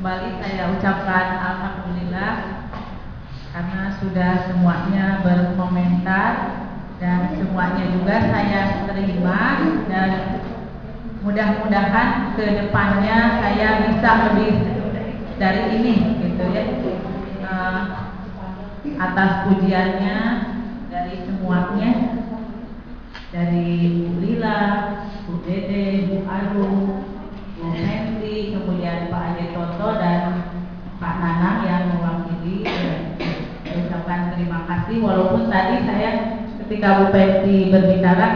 Kembali saya ucapkan alhamdulillah karena sudah semuanya berkomentar dan semuanya juga saya terima, dan mudah-mudahan ke depannya saya bisa lebih dari ini gitu ya. Atas pujiannya dari semuanya, dari Bu Lila, Bu Dede, Bu Arum, Bu Henry, kemudian Pak Ade Toto dan Pak Nanang yang mewakili. Saya ucapkan terima kasih, walaupun tadi saya ketika Bu Penti berbicara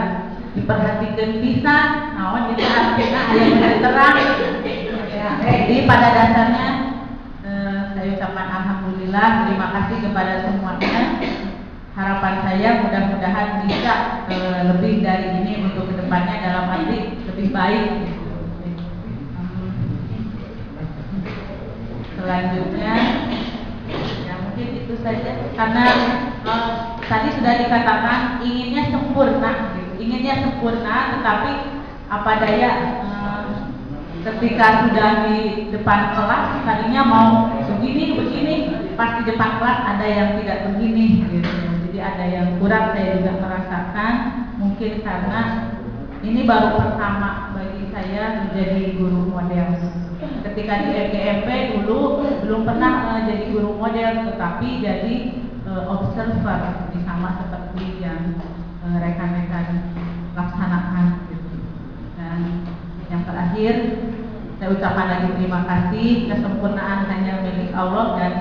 diperhatikan bisa, naon jadi artinya ayat yang terang. Jadi pada dasarnya saya ucapkan alhamdulillah, terima kasih kepada semuanya. Harapan saya mudah-mudahan bisa lebih dari ini untuk kedepannya, dalam arti lebih baik. Selanjutnya ya mungkin itu saja, karena tadi sudah dikatakan inginnya sempurna gitu. Inginnya sempurna, tetapi apa daya ketika sudah di depan kelas tadinya mau begini, pas di depan kelas ada yang tidak begini gitu. Jadi ada yang kurang, saya juga merasakan, mungkin karena ini baru pertama bagi saya menjadi guru model. Ketika di FGMP dulu belum pernah jadi guru model, tetapi jadi observer, sama seperti yang rekan-rekan laksanakan gitu. Dan yang terakhir saya ucapkan lagi terima kasih. Kesempurnaan hanya milik Allah, dan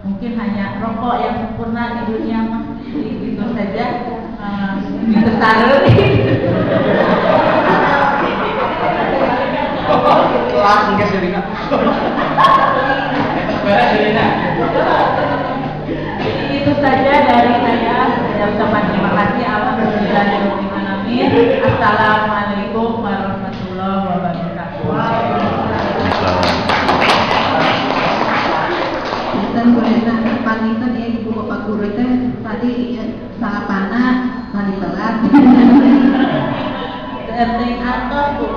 mungkin hanya rokok yang sempurna di dunia mah. Itu saja. Itu saru. Langsung ke sini kak. Itu saja dari saya. Saya ucapkan terima kasih. Alhamdulillahirobbilalamin. Assalamualaikum warahmatullahi wabarakatuh. Dan boleh paniten ya ibu bapak guru itu tadi salapannya mandi telat. Sering atos bu.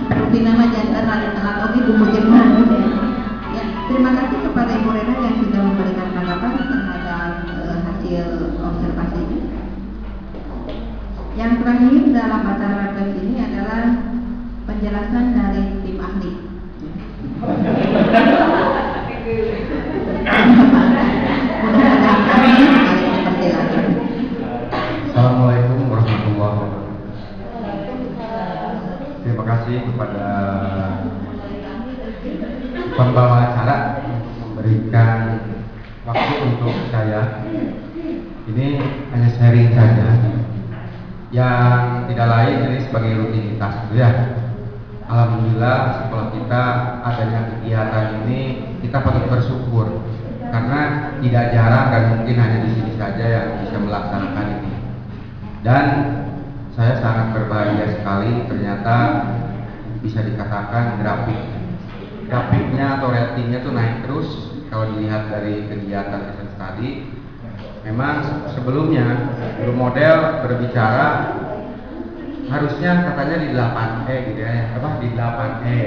Rutin nama jantan mandi telat oke bu mujibah. Ya terima kasih kepada Ibu Rena yang sudah memberikan tanggapan terhadap hasil observasi ini. Yang terakhir dalam acara tes ini adalah penjelasan dari tim ahli. Assalamualaikum warahmatullahi wabarakatuh. Terima kasih kepada pembawa acara memberikan waktu untuk saya. Ini hanya sharing saja, yang tidak lain ini sebagai rutinitas ya. Alhamdulillah setelah kita adanya kegiatan ini kita patut bersyukur, karena tidak jarang dan mungkin hanya di sini saja yang bisa melaksanakan ini. Dan saya sangat berbahagia sekali, ternyata bisa dikatakan grafiknya atau ratingnya tuh naik terus kalau dilihat dari kegiatan lesson study. Memang sebelumnya guru model berbicara harusnya katanya di 8E gitu ya, di 8E,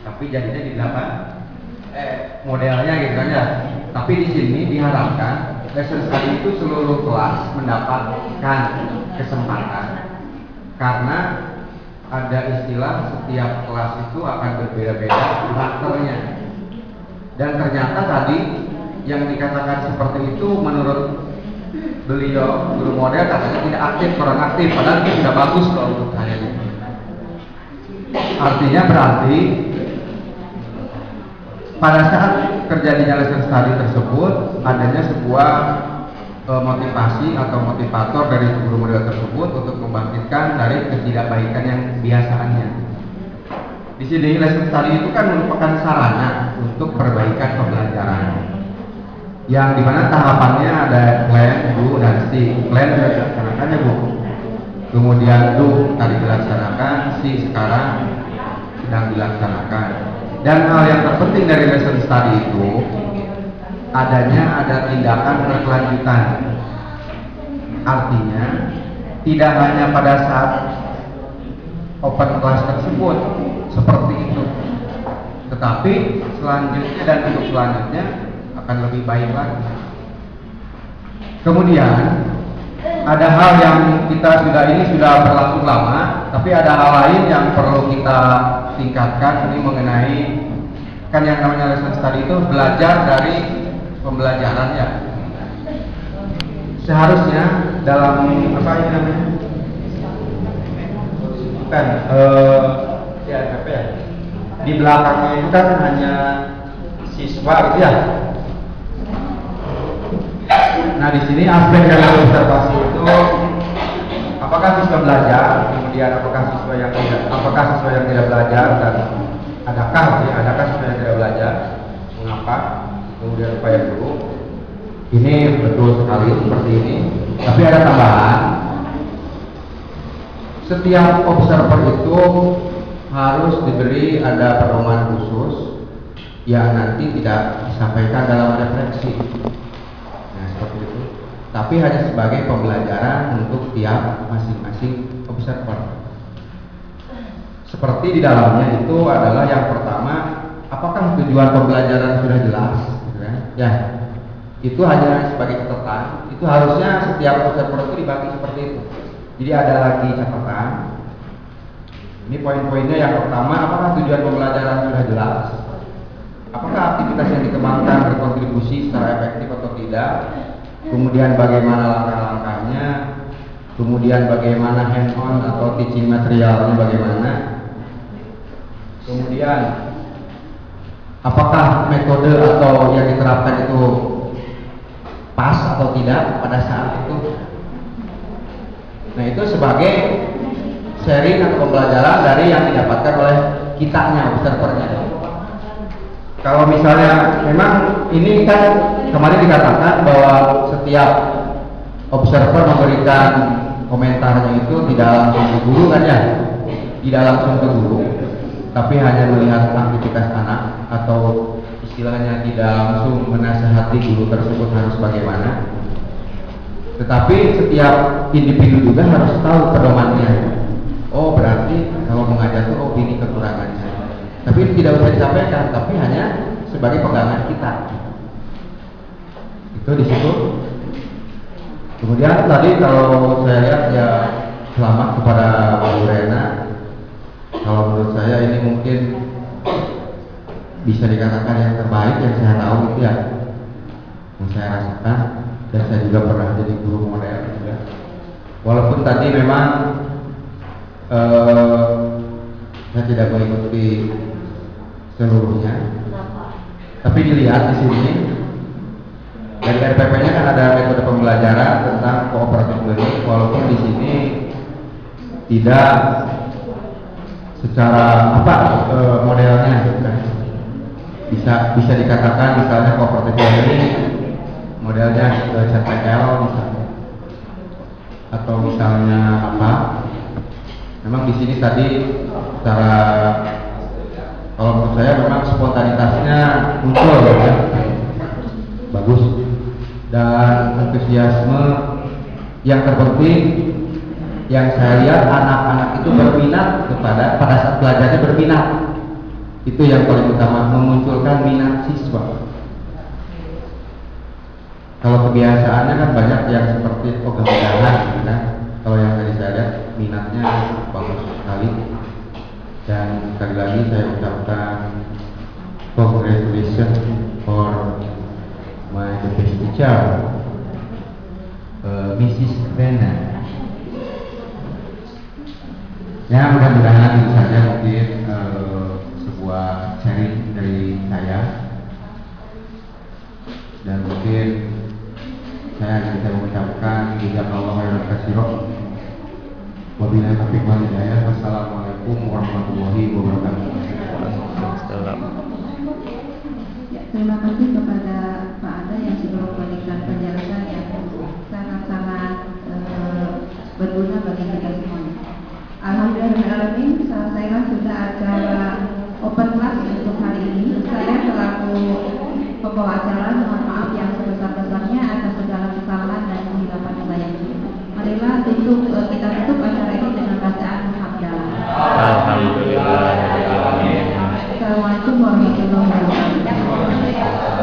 tapi jadinya di 8E modelnya gitu kan ya. Tapi di sini diharapkan lesson study itu seluruh kelas mendapatkan kesempatan, karena ada istilah setiap kelas itu akan berbeda-beda karakternya. Dan ternyata tadi yang dikatakan seperti itu menurut beliau guru model katanya tidak aktif, kurang aktif, padahal itu sudah bagus kalau untuk saya. Artinya berarti pada saat terjadinya lesson study tersebut adanya sebuah motivasi atau motivator dari guru model tersebut untuk membangkitkan dari ketidakbaikan yang biasaannya. Di sini lesson study itu kan merupakan sarana untuk perbaikan pembelajaran, yang dimana tahapannya ada plan, do, dan see. Plan sudah dilaksanakan ya bu, kemudian do tadi dilaksanakan, see sekarang sedang dilaksanakan. Dan hal yang terpenting dari lesson study itu ada tindakan berkelanjutan. Artinya tidak hanya pada saat open class tersebut seperti itu, Tetapi selanjutnya dan untuk selanjutnya akan lebih baik lagi. Kemudian ada hal yang kita sudah berlangsung lama, tapi ada hal lain yang perlu kita tingkatkan. Ini mengenai kan yang namanya lesson study itu belajar dari pembelajaran ya. Seharusnya dalam apa ini namanya? Bukan ya apa ya? Di belakangnya itu kan hanya siswa gitu ya. Nah di sini aspek dari observasi itu apakah siswa belajar, kemudian apakah siswa yang tidak belajar, dan adakah siswa yang tidak belajar, mengapa, kemudian upaya guru. Ini betul sekali seperti ini. Tapi ada tambahan. Setiap observer itu harus diberi ada pedoman khusus yang nanti tidak disampaikan dalam refleksi. Nah seperti itu. Tapi hanya sebagai pembelajaran untuk tiap masing-masing observer. Seperti di dalamnya itu adalah yang pertama, apakah tujuan pembelajaran sudah jelas? Ya, itu hanya sebagai catatan. Itu harusnya setiap observer itu dibagi seperti itu. Jadi ada lagi catatan. Ini poin-poinnya. Yang pertama, apakah tujuan pembelajaran sudah jelas? Apakah aktivitas yang dikembangkan berkontribusi secara efektif atau tidak? Kemudian bagaimana langkah-langkahnya? Kemudian bagaimana hand-on atau teaching materialnya bagaimana? Kemudian apakah metode atau yang diterapkan itu pas atau tidak pada saat itu? Nah itu sebagai sharing atau pembelajaran dari yang didapatkan oleh kitanya, observernya. Kalau misalnya memang ini kan kemarin dikatakan bahwa setiap observer memberikan komentarnya itu tidak langsung ke guru kan ya, tidak langsung ke guru, tapi hanya melihat aktivitas anak atau istilahnya tidak langsung menasihati guru tersebut harus bagaimana. Tetapi setiap individu juga harus tahu pedomannya. Oh berarti kalau mengajar itu oh ini kekurangannya. Tapi ini tidak usah disampaikan, tapi hanya sebagai pegangan kita. Itu di situ. Kemudian tadi kalau saya lihat ya selamat kepada Bu Rena. Kalau menurut saya ini mungkin bisa dikatakan yang terbaik yang saya tahu itu ya, yang saya rasakan, dan saya juga pernah jadi guru model juga. Walaupun tadi memang saya tidak mengikuti seluruhnya, tapi dilihat di sini dari RPP-nya kan ada metode pembelajaran tentang cooperative learning, walaupun di sini tidak secara modelnya kan. Bisa dikatakan misalnya cooperative learning modelnya CPL misalnya, atau misalnya apa. Memang di sini tadi secara kalau menurut saya memang spontanitasnya muncul ya, bagus, dan antusiasme yang terpenting yang saya lihat anak-anak itu berminat pada saat belajarnya berminat. Itu yang paling utama, memunculkan minat siswa. Kalau kebiasaannya kan banyak yang seperti ogah-ogahan gitu kan. Kalau yang tadi saya lihat minatnya bagus sekali. Dan sekali lagi saya ucapkan congratulations for my best teacher, Mrs. Rena. Ya mudah-mudahan itu saja mungkin sebuah sharing dari saya, dan mungkin saya bisa mengucapkan jazakallahu khairan katsiran. Wabillahi taufiq wal hidayah. Wassalamualaikum warahmatullahi wabarakatuh. Ya, terima kasih kepada Pak Ada yang sudah memberikan penjelasan yang sangat-sangat berguna bagi kita semuanya. Alhamdulillah, selesailah sudah acara open class untuk hari ini. Saya selaku pembawa acara mohon maaf yang sebesar-besarnya atas segala kesalahan dan kesilapan yang saya ini. Marilah kita tutup acara ini dengan bacaan hamdalah. Alhamdulillah. Semuanya Assalamualaikum warahmatullahi wabarakatuh.